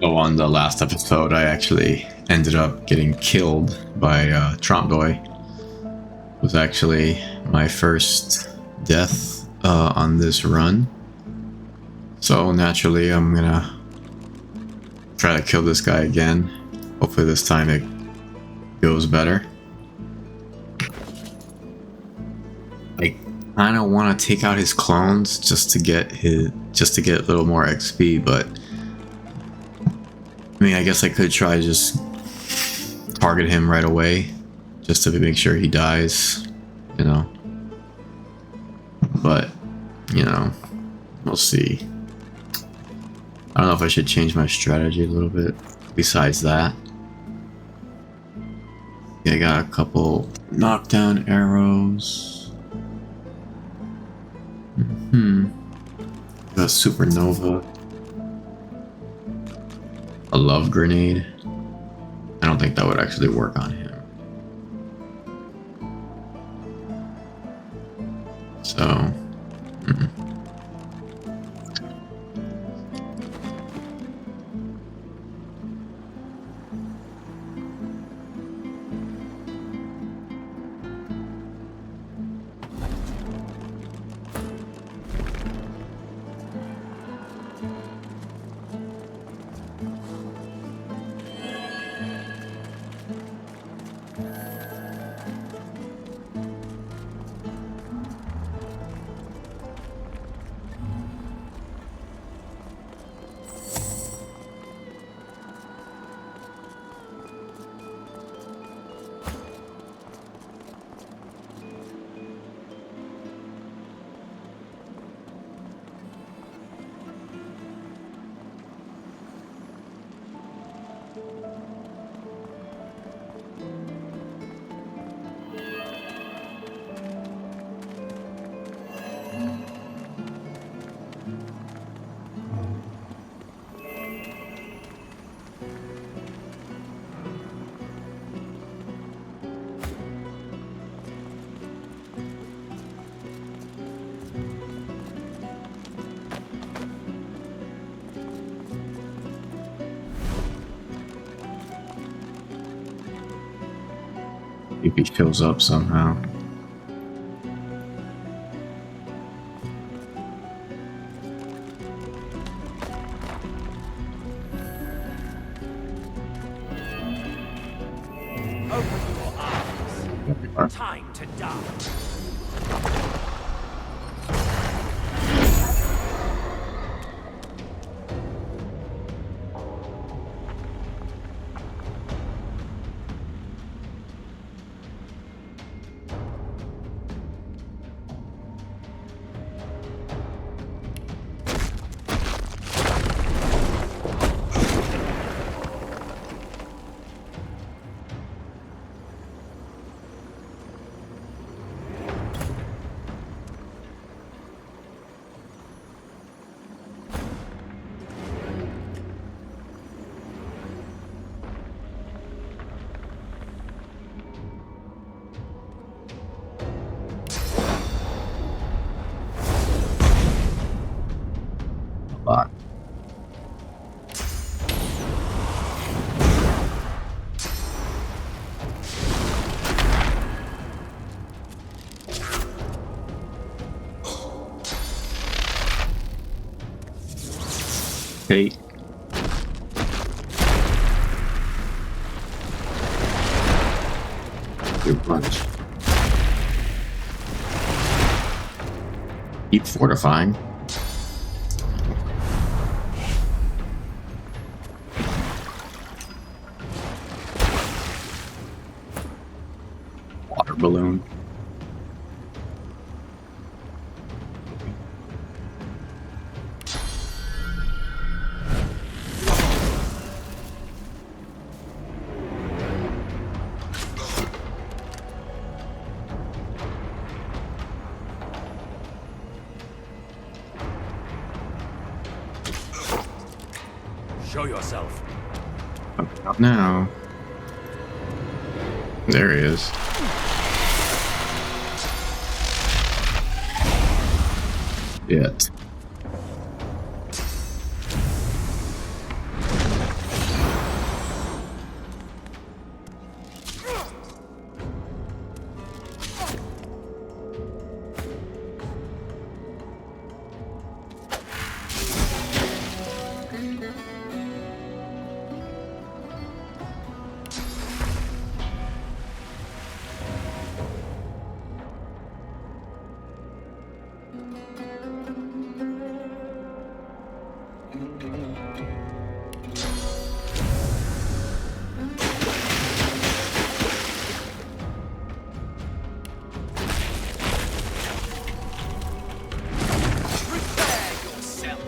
So on the last episode, I actually ended up getting killed by Trompdoy. It was actually my first death on this run. So naturally, I'm gonna try to kill this guy again. Hopefully this time it goes better. I kind of want to take out his clones just to get a little more XP, but I mean, I guess I could try to just target him right away just to make sure he dies, you know. But, you know, we'll see. I don't know if I should change my strategy a little bit besides that. Yeah, I got a couple knockdown arrows. The supernova. A love grenade. I don't think that would actually work on him. So, if he shows up somehow. Open your eyes. Time to die. Lot. Okay. Good punch. Keep fortifying. Water balloon. Show yourself. Up now. There he is. Yet. Prepare yourself.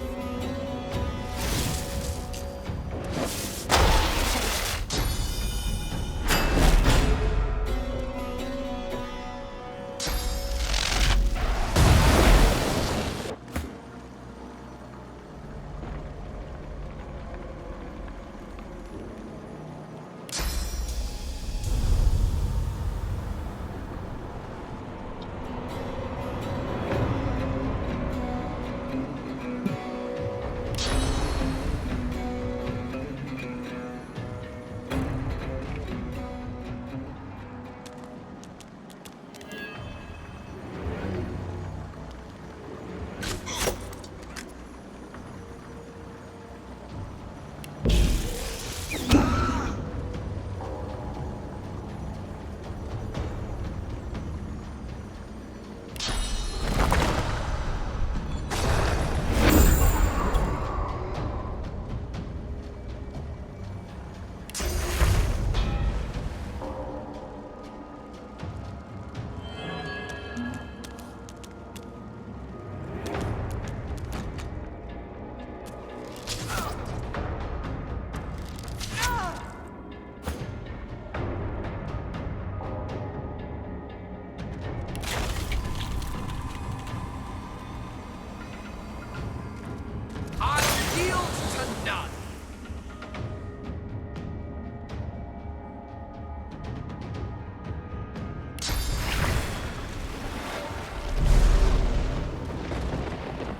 I yield to none.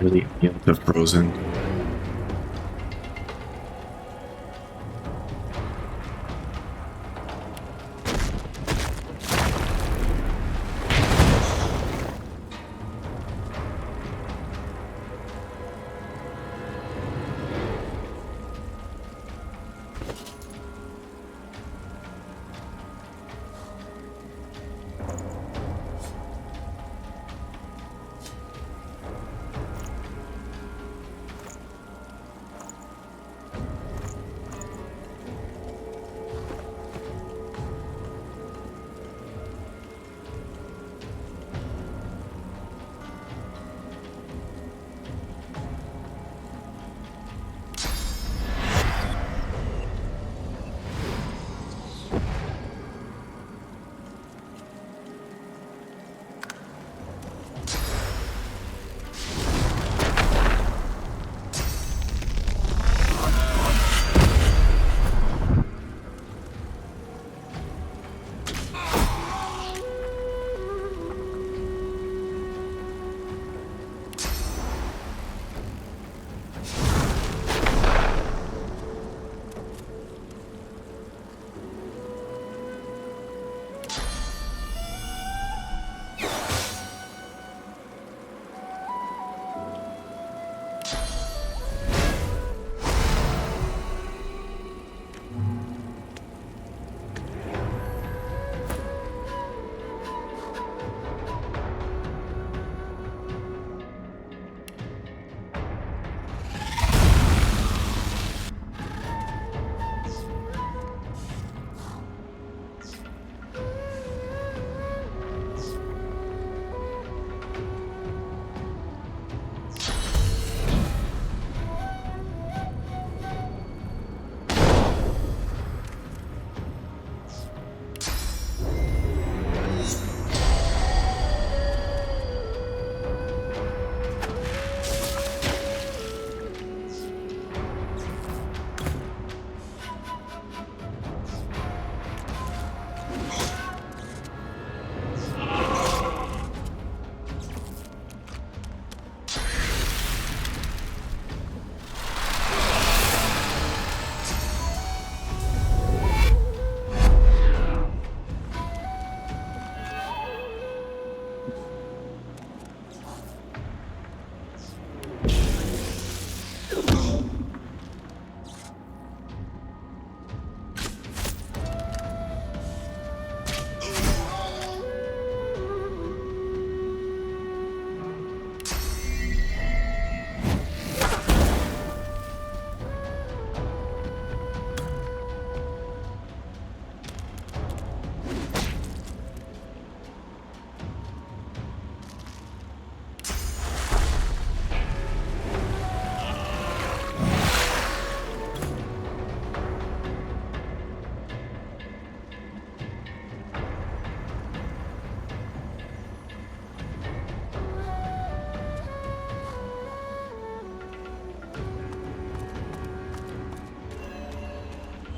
Really immune to frozen.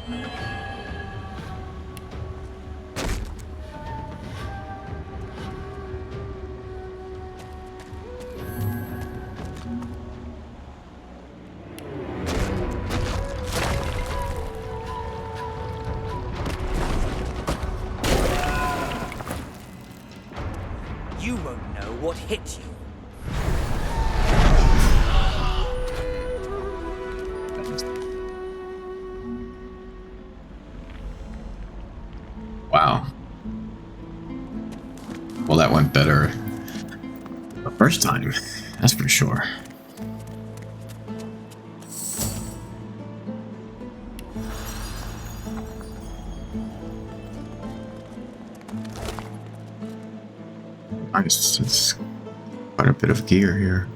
You won't know what hit you. Wow. Well, that went better the first time, that's for sure. Nice. It's quite a bit of gear here.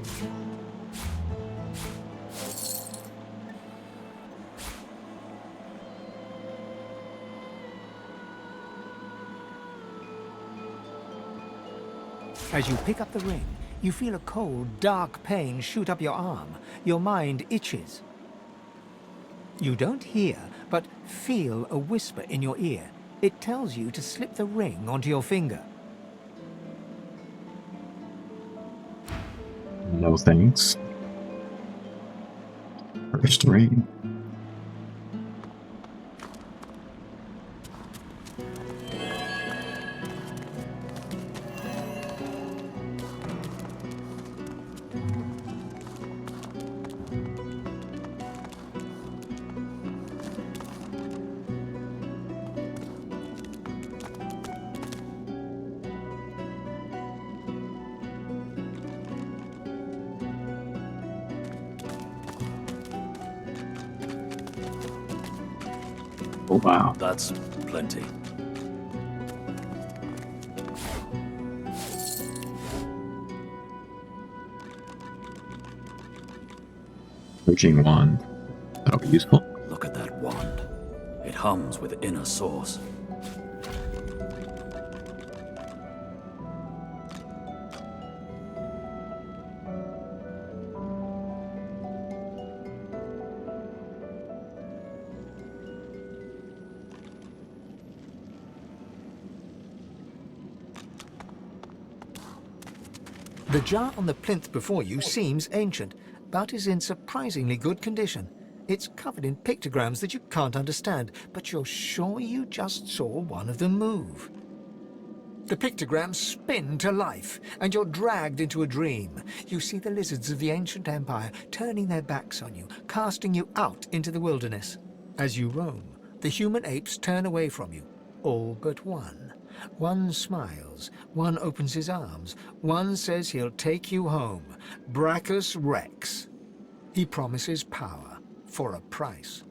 As you pick up the ring, you feel a cold, dark pain shoot up your arm. Your mind itches. You don't hear, but feel a whisper in your ear. It tells you to slip the ring onto your finger. No thanks. First ring. Oh wow. That's plenty. Purging wand. That'll be useful. Look at that wand. It hums with inner source. The jar on the plinth before you seems ancient, but is in surprisingly good condition. It's covered in pictograms that you can't understand, but you're sure you just saw one of them move. The pictograms spin to life, and you're dragged into a dream. You see the lizards of the ancient empire turning their backs on you, casting you out into the wilderness. As you roam, the human apes turn away from you, all but one. One smiles, one opens his arms, one says he'll take you home. Brachus Rex. He promises power for a price.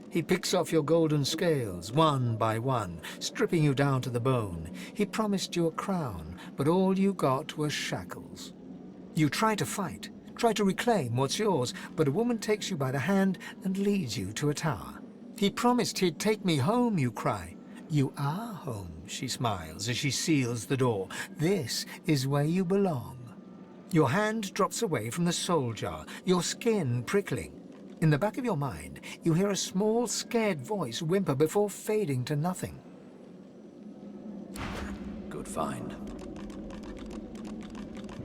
He picks off your golden scales, one by one, stripping you down to the bone. He promised you a crown, but all you got was shackles. You try to fight, try to reclaim what's yours, but a woman takes you by the hand and leads you to a tower. He promised he'd take me home, you cry. You are home, she smiles as she seals the door. This is where you belong. Your hand drops away from the soul jar, your skin prickling. In the back of your mind, you hear a small, scared voice whimper before fading to nothing. Good find.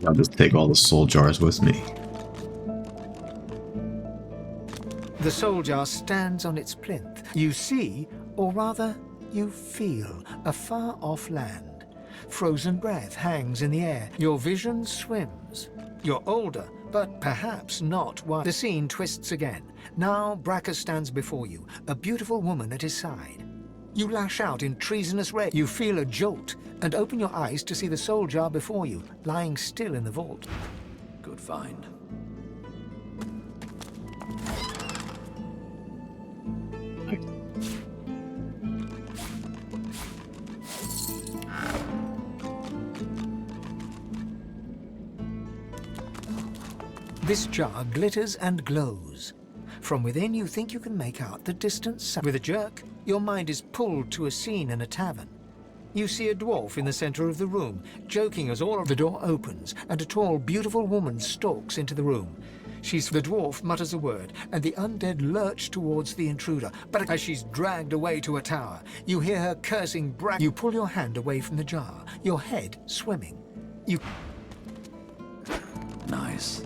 I'll just take all the soul jars with me. The soul jar stands on its plinth. You see, or rather, you feel a far-off land. Frozen breath hangs in the air. Your vision swims. You're older, but perhaps not wise. The scene twists again. Now Brachus stands before you, a beautiful woman at his side. You lash out in treasonous rage. You feel a jolt and open your eyes to see the soul jar before you, lying still in the vault. Good find. This jar glitters and glows. From within, you think you can make out the distant sound. With a jerk, your mind is pulled to a scene in a tavern. You see a dwarf in the center of the room, joking as all of the door opens, and a tall, beautiful woman stalks into the room. The dwarf mutters a word, and the undead lurch towards the intruder. But as she's dragged away to a tower, you hear her cursing You pull your hand away from the jar, your head swimming. You... Nice.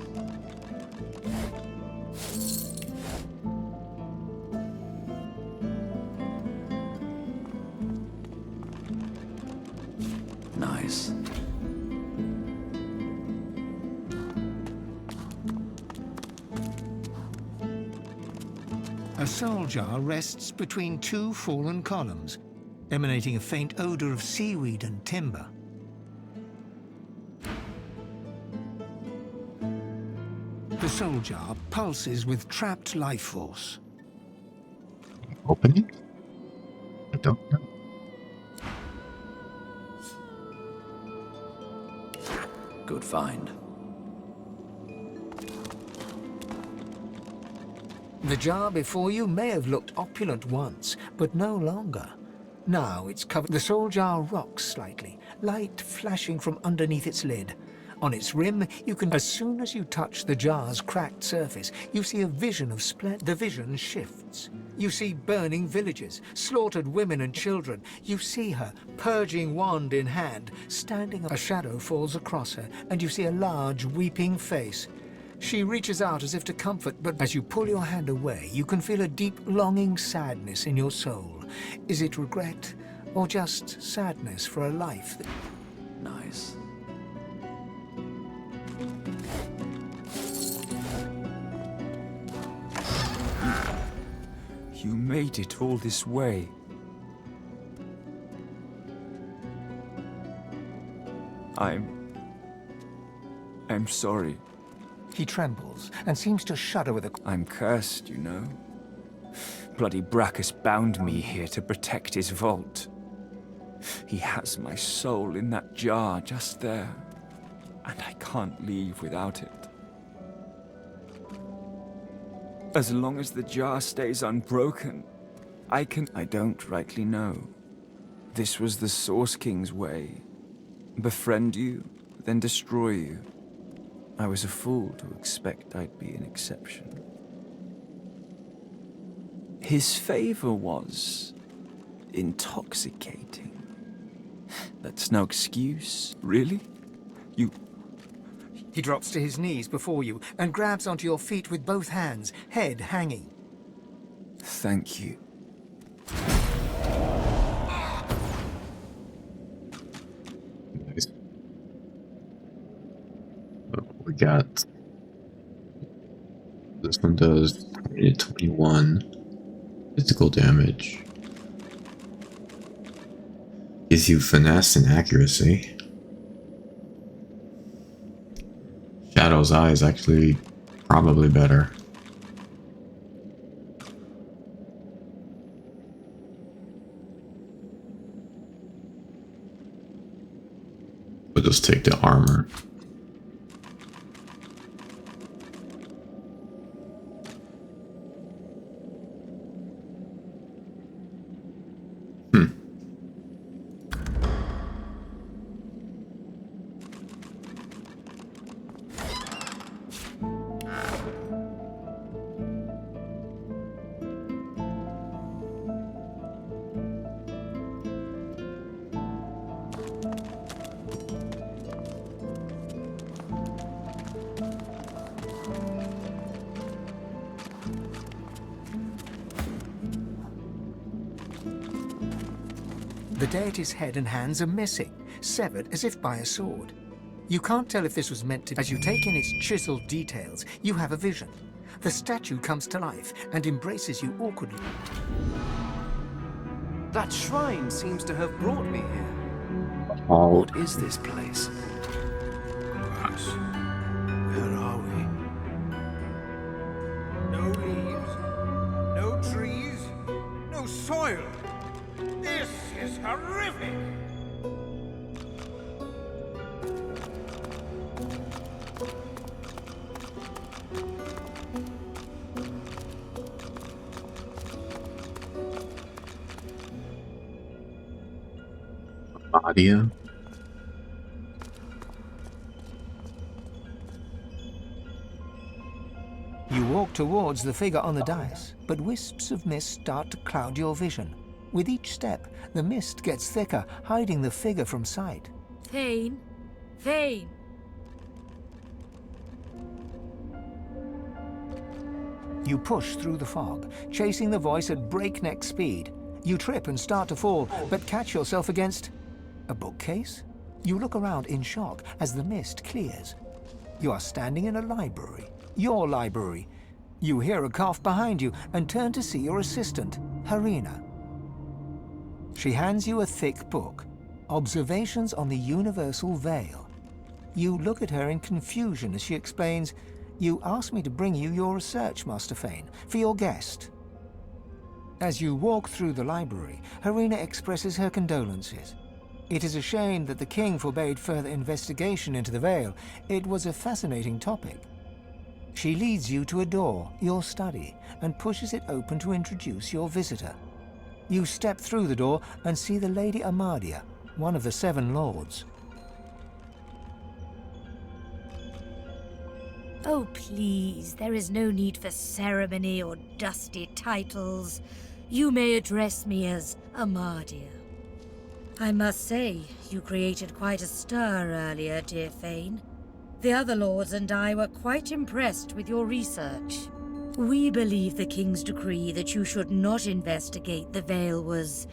Nice. A soul jar rests between two fallen columns, emanating a faint odor of seaweed and timber. The soul jar pulses with trapped life force. Open it? I don't know. Good find. The jar before you may have looked opulent once, but no longer. Now it's covered. The soul jar rocks slightly, light flashing from underneath its lid. On its rim, you can... As soon as you touch the jar's cracked surface, you see a vision of splendor. The vision shifts. You see burning villages, slaughtered women and children. You see her, purging wand in hand, standing. A shadow falls across her, and you see a large, weeping face. She reaches out as if to comfort, but as you pull your hand away, you can feel a deep, longing sadness in your soul. Is it regret, or just sadness for a life that... Nice. You made it all this way. I'm sorry. He trembles and seems to shudder with a... I'm cursed, you know. Bloody Brachus bound me here to protect his vault. He has my soul in that jar just there, and I can't leave without it. As long as the jar stays unbroken, I don't rightly know. This was the Source King's way. Befriend you, then destroy you. I was a fool to expect I'd be an exception. His favor was intoxicating. That's no excuse, really? He drops to his knees before you and grabs onto your feet with both hands, head hanging. Thank you. Nice. We got... This one does 21 physical damage. Gives you finesse and accuracy. Shadow's Eye is actually probably better. We'll just take the armor. The deity's head and hands are missing, severed as if by a sword. You can't tell if this was meant to... As you take in its chiseled details, you have a vision. The statue comes to life and embraces you awkwardly. That shrine seems to have brought me here. What is this place? Where are we? No leaves, no trees, no soil. This is horrific! Amadia. towards the figure on the dais, but wisps of mist start to cloud your vision. With each step, the mist gets thicker, hiding the figure from sight. Fane? Fane! You push through the fog, chasing the voice at breakneck speed. You trip and start to fall, but catch yourself against a bookcase? You look around in shock as the mist clears. You are standing in a library. Your library. You hear a cough behind you and turn to see your assistant, Harina. She hands you a thick book, Observations on the Universal Veil. You look at her in confusion as she explains, "You asked me to bring you your research, Master Fane, for your guest." As you walk through the library, Harina expresses her condolences. It is a shame that the king forbade further investigation into the veil. It was a fascinating topic. She leads you to a door, your study, and pushes it open to introduce your visitor. You step through the door and see the Lady Amadia, one of the 7 lords. Oh, please, there is no need for ceremony or dusty titles. You may address me as Amadia. I must say, you created quite a stir earlier, dear Fane. The other lords and I were quite impressed with your research. We believe the king's decree that you should not investigate the veil was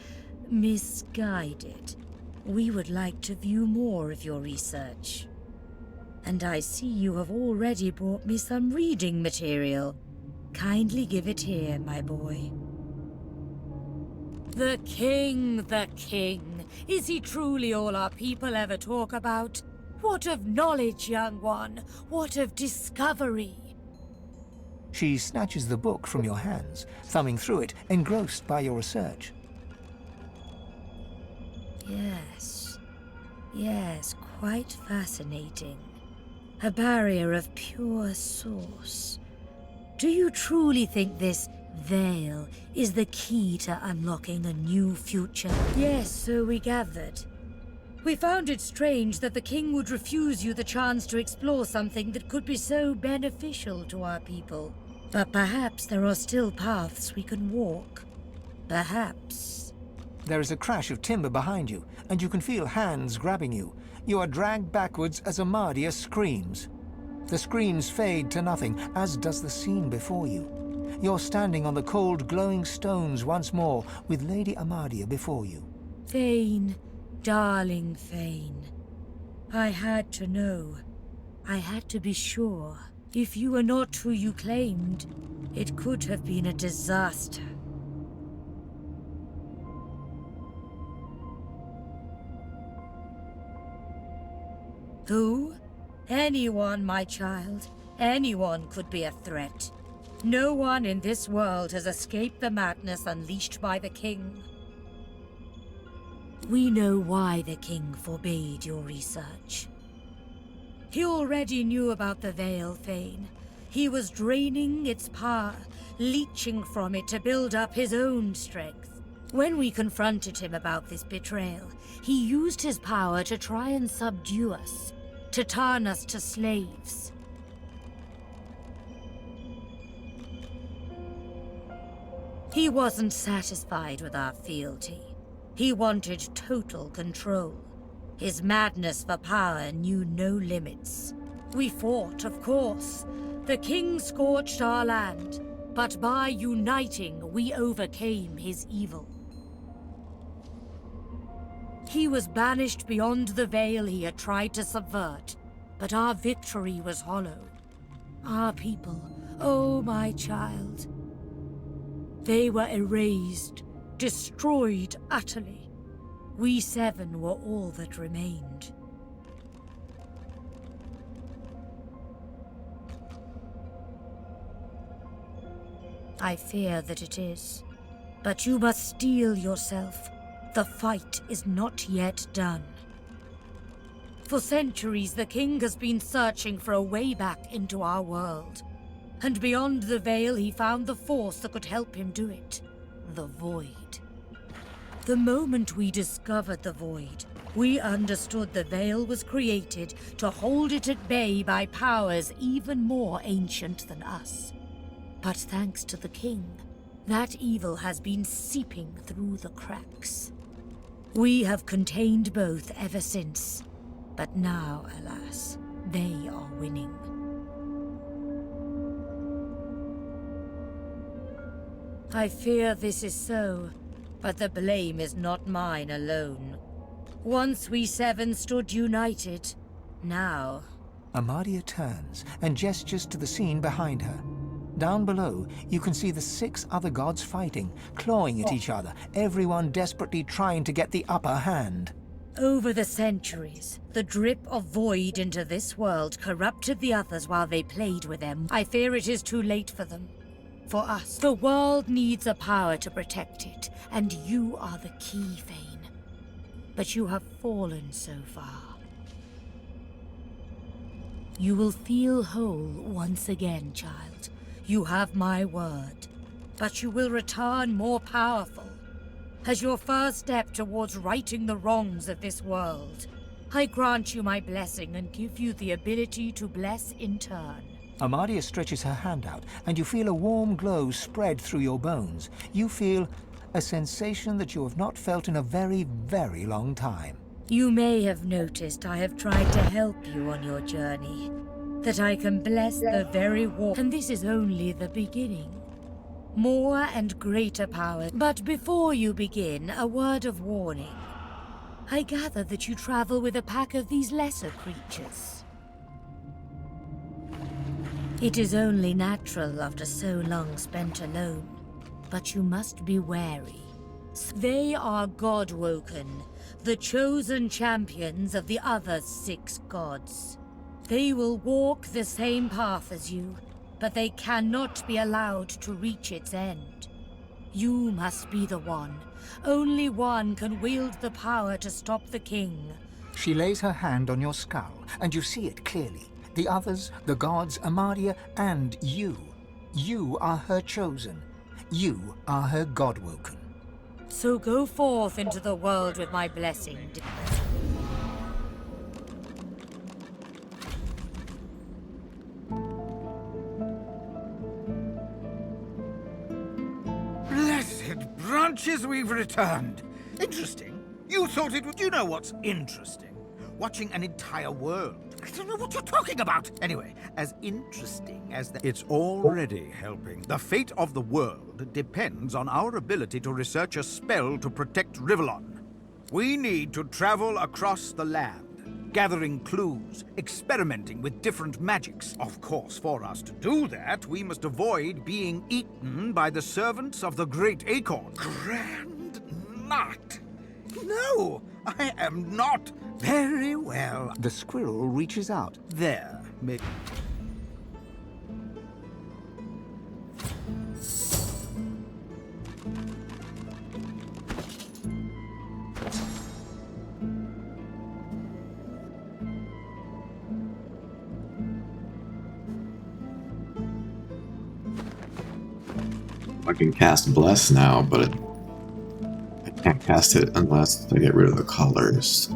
misguided. We would like to view more of your research. And I see you have already brought me some reading material. Kindly give it here, my boy. The king, the king. Is he truly all our people ever talk about? What of knowledge, young one? What of discovery? She snatches the book from your hands, thumbing through it, engrossed by your research. Yes, quite fascinating. A barrier of pure source. Do you truly think this veil is the key to unlocking a new future? Yes, so we gathered. We found it strange that the king would refuse you the chance to explore something that could be so beneficial to our people. But perhaps there are still paths we can walk. Perhaps. There is a crash of timber behind you, and you can feel hands grabbing you. You are dragged backwards as Amadia screams. The screams fade to nothing, as does the scene before you. You're standing on the cold, glowing stones once more, with Lady Amadia before you. Fane, darling Fane. I had to know. I had to be sure. If you were not who you claimed, it could have been a disaster. Who? Anyone, my child. Anyone could be a threat. No one in this world has escaped the madness unleashed by the king. We know why the king forbade your research. He already knew about the veil, Fane. He was draining its power, leeching from it to build up his own strength. When we confronted him about this betrayal, he used his power to try and subdue us, to turn us to slaves. He wasn't satisfied with our fealty. He wanted total control. His madness for power knew no limits. We fought, of course. The king scorched our land, but by uniting, we overcame his evil. He was banished beyond the veil he had tried to subvert, but our victory was hollow. Our people, oh my child, they were erased, destroyed utterly. We 7 were all that remained. I fear that it is. But you must steel yourself. The fight is not yet done. For centuries, the king has been searching for a way back into our world. And beyond the veil, he found the force that could help him do it. The void. The moment we discovered the void, we understood the veil was created to hold it at bay by powers even more ancient than us. But thanks to the king, that evil has been seeping through the cracks. We have contained both ever since, but now, alas, they are winning. I fear this is so, but the blame is not mine alone. Once we seven stood united, now... Amadia turns and gestures to the scene behind her. Down below, you can see the 6 other gods fighting, clawing at each other, everyone desperately trying to get the upper hand. Over the centuries, the drip of void into this world corrupted the others while they played with them. I fear it is too late for them. For us, the world needs a power to protect it, and you are the key, Fane. But you have fallen so far. You will feel whole once again, child. You have my word. But you will return more powerful. As your first step towards righting the wrongs of this world, I grant you my blessing and give you the ability to bless in turn. Amadia stretches her hand out, and you feel a warm glow spread through your bones. You feel a sensation that you have not felt in a very, very long time. You may have noticed I have tried to help you on your journey. That I can bless the very war, and this is only the beginning. More and greater power. But before you begin, a word of warning. I gather that you travel with a pack of these lesser creatures. It is only natural after so long spent alone, but you must be wary. They are God-woken, the chosen champions of the other 6 gods. They will walk the same path as you, but they cannot be allowed to reach its end. You must be the one. Only one can wield the power to stop the king. She lays her hand on your skull, and you see it clearly. The others, the gods, Amadia, and you. You are her chosen. You are her God-woken. So go forth into the world with my blessing. Blessed branches, we've returned. Interesting. You thought it would... You know what's interesting? Watching an entire world. I don't know what you're talking about. Anyway, as interesting as that... It's already helping. The fate of the world depends on our ability to research a spell to protect Rivellon. We need to travel across the land, gathering clues, experimenting with different magics. Of course, for us to do that, we must avoid being eaten by the servants of the Great Acorn. Grand Nut! No, I am not. Very well. The squirrel reaches out. There, maybe. I can cast Bless now, but I can't cast it unless I get rid of the colors.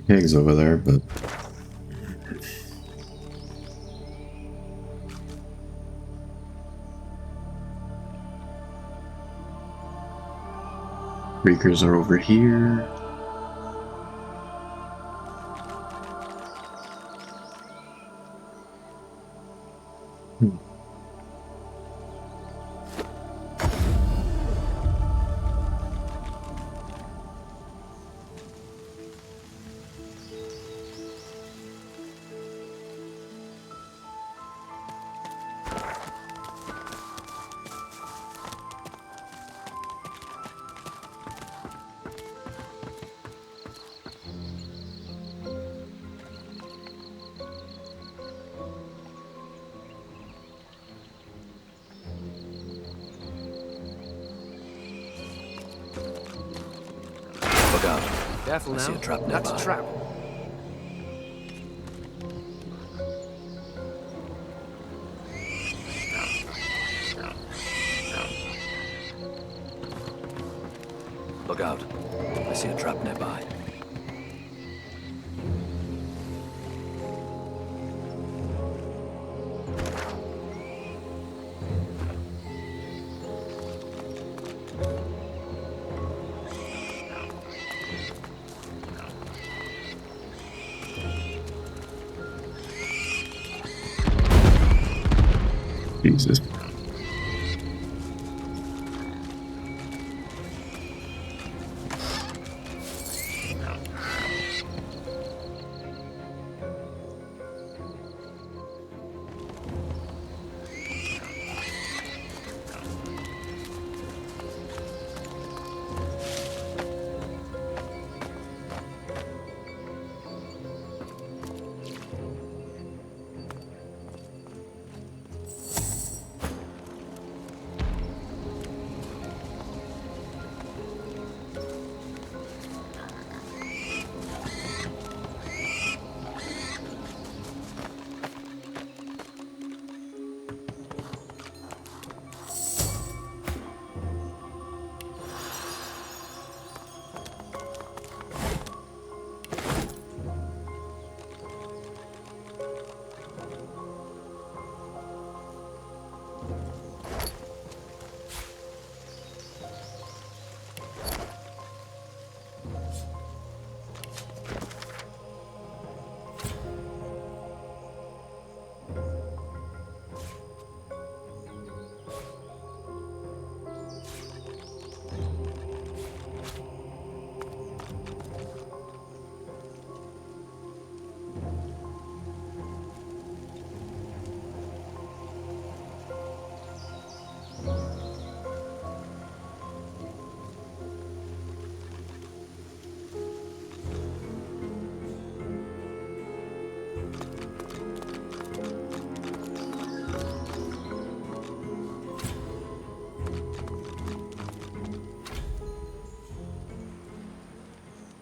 pigs over there, but Reekers are over here. Look out. Careful I see now. a trap That's a nearby. trap. Look out. I see a trap nearby. Jesus.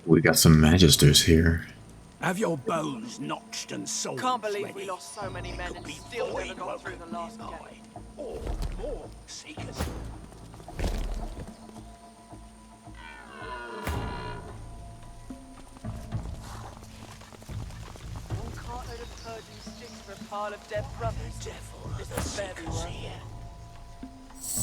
We got some Magisters here. Have your bows notched and swords Can't believe ready. we lost so many men and still never got through the last gate. Or more seekers. One cartload of purging sticks for a pile of dead brothers. Devil This the is very seekers worth here. it.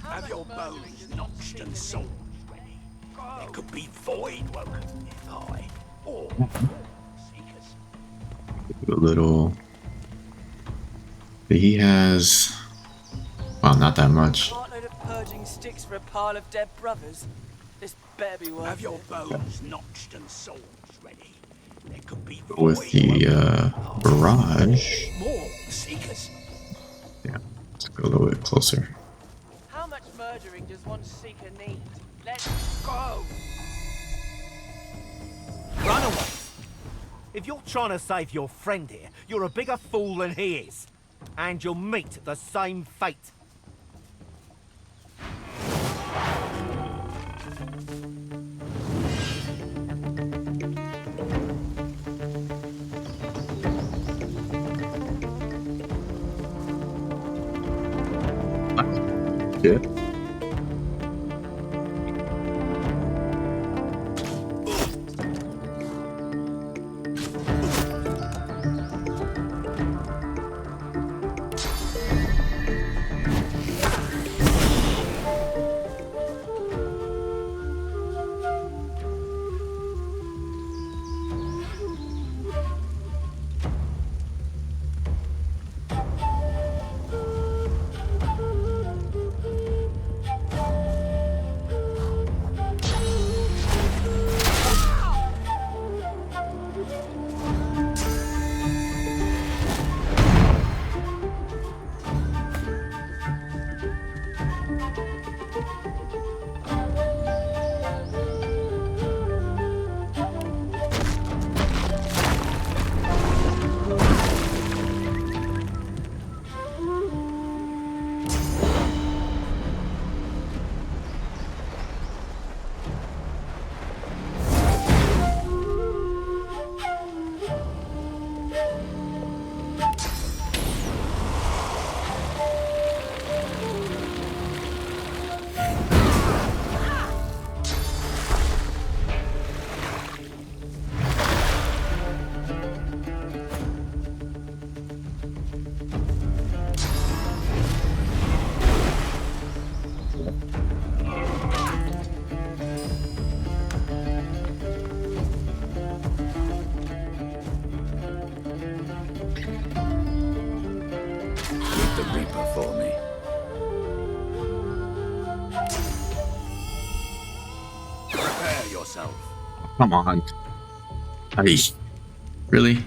Have your bows notched and swords ready. There could be void woken nearby. Or more seekers. A little. He has. Well, not that much. Cartload of purging sticks for a pile of dead brothers. This better be worth Have your it. bows notched and swords ready. There could be With void the woken barrage. more seekers. Yeah, let's go a little bit closer. How much murdering does one seeker need? Let's go! Run away! If you're trying to save your friend here, you're a bigger fool than he is. And you'll meet the same fate. Yeah. The Reaper for me. Prepare yourself. Come on. Hey. Really?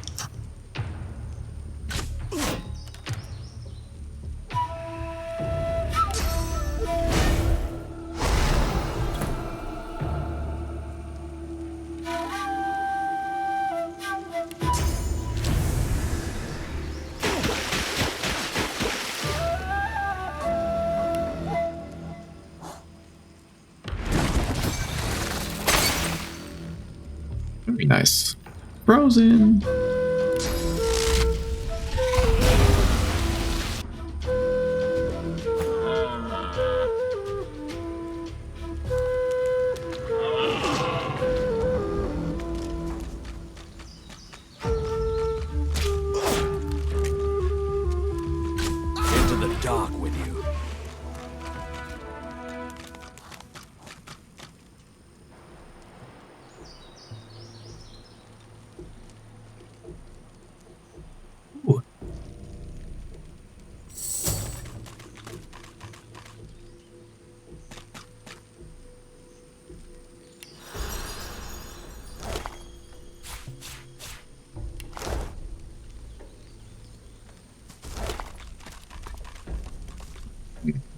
Very nice. Frozen. Into the dark with you. Ooh.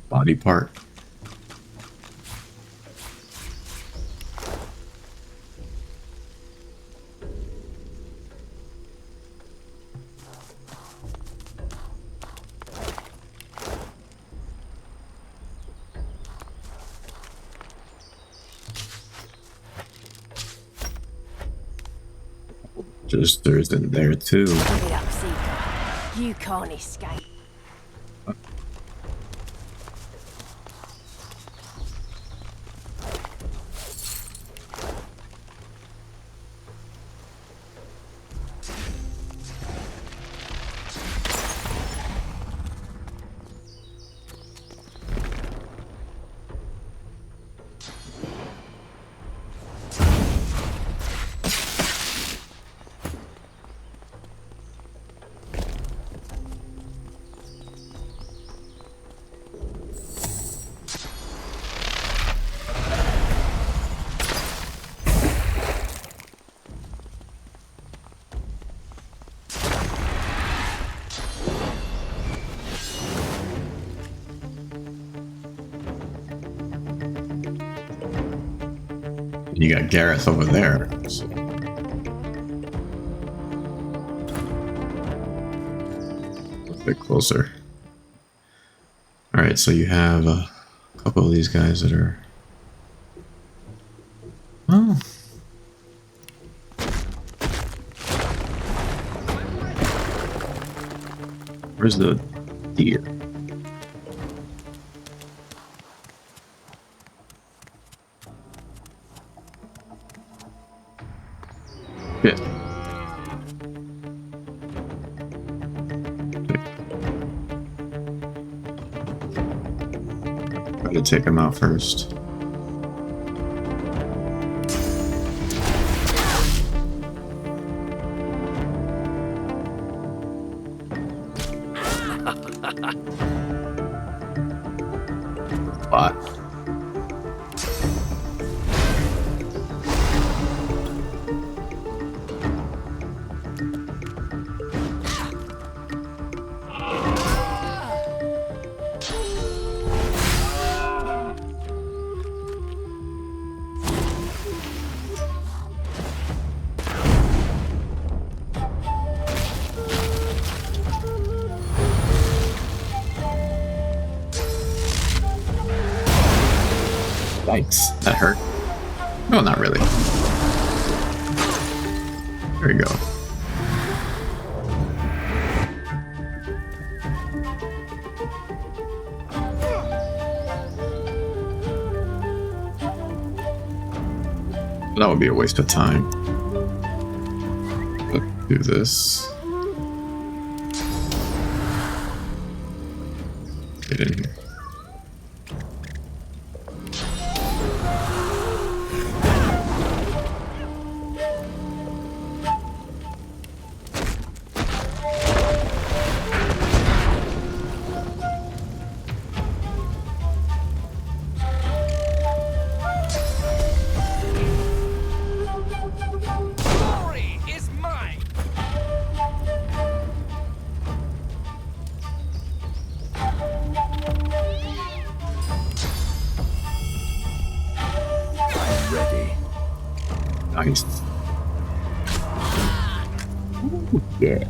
Body part. Magisters in there too. Give it up, Seeker. You can't escape. You got Garreth over there. So. A bit closer. Alright, so you have a couple of these guys that are... Oh. Where's the deer? Shit. Try to take him out first. What? Yikes, that hurt. No, not really. There you go. That would be a waste of time. Let's do this. Get in here. Nice. Ooh, yeah.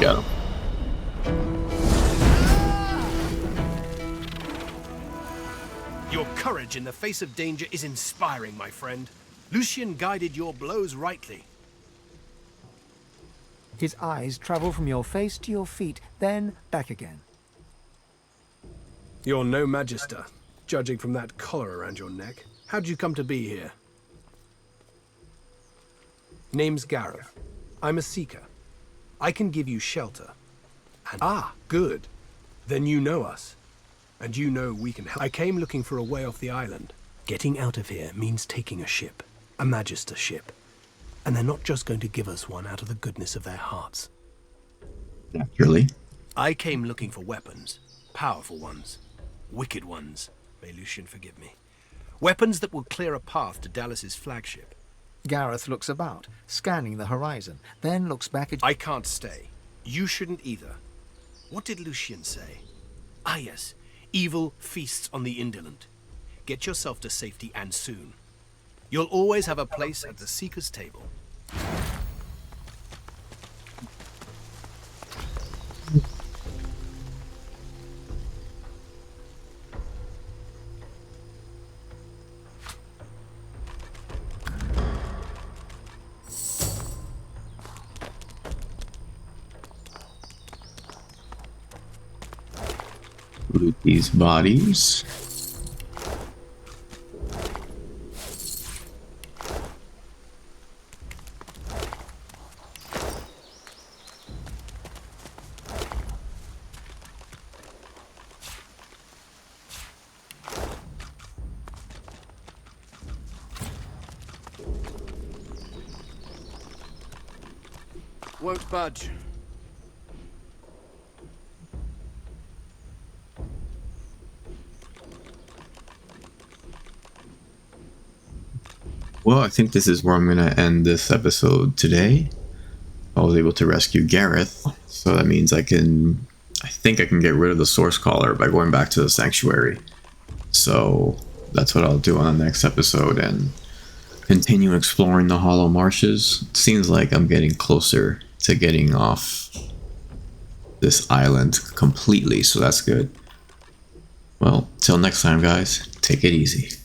Got him. Your courage in the face of danger is inspiring, my friend. Lucian guided your blows rightly. His eyes travel from your face to your feet, then back again. You're no Magister, judging from that collar around your neck. How'd you come to be here? Name's Garreth. I'm a seeker. I can give you shelter. Ah, good. Then you know us. And you know we can help. I came looking for a way off the island. Getting out of here means taking a ship. A Magister ship. And they're not just going to give us one out of the goodness of their hearts. Naturally. I came looking for weapons. Powerful ones. Wicked ones. May Lucian forgive me. Weapons that will clear a path to Dallas's flagship. Garreth looks about, scanning the horizon, then looks back at... I can't stay. You shouldn't either. What did Lucian say? Ah, yes. Evil feasts on the indolent. Get yourself to safety, and soon. You'll always have a place at the Seeker's table. Loot these bodies. Won't budge. Well, I think this is where I'm going to end this episode today. I was able to rescue Garreth, so that means I think I can get rid of the source caller by going back to the sanctuary. So that's what I'll do on the next episode, and continue exploring the hollow marshes. It seems like I'm getting closer to getting off this island completely, so that's good. Well, till next time, guys, take it easy.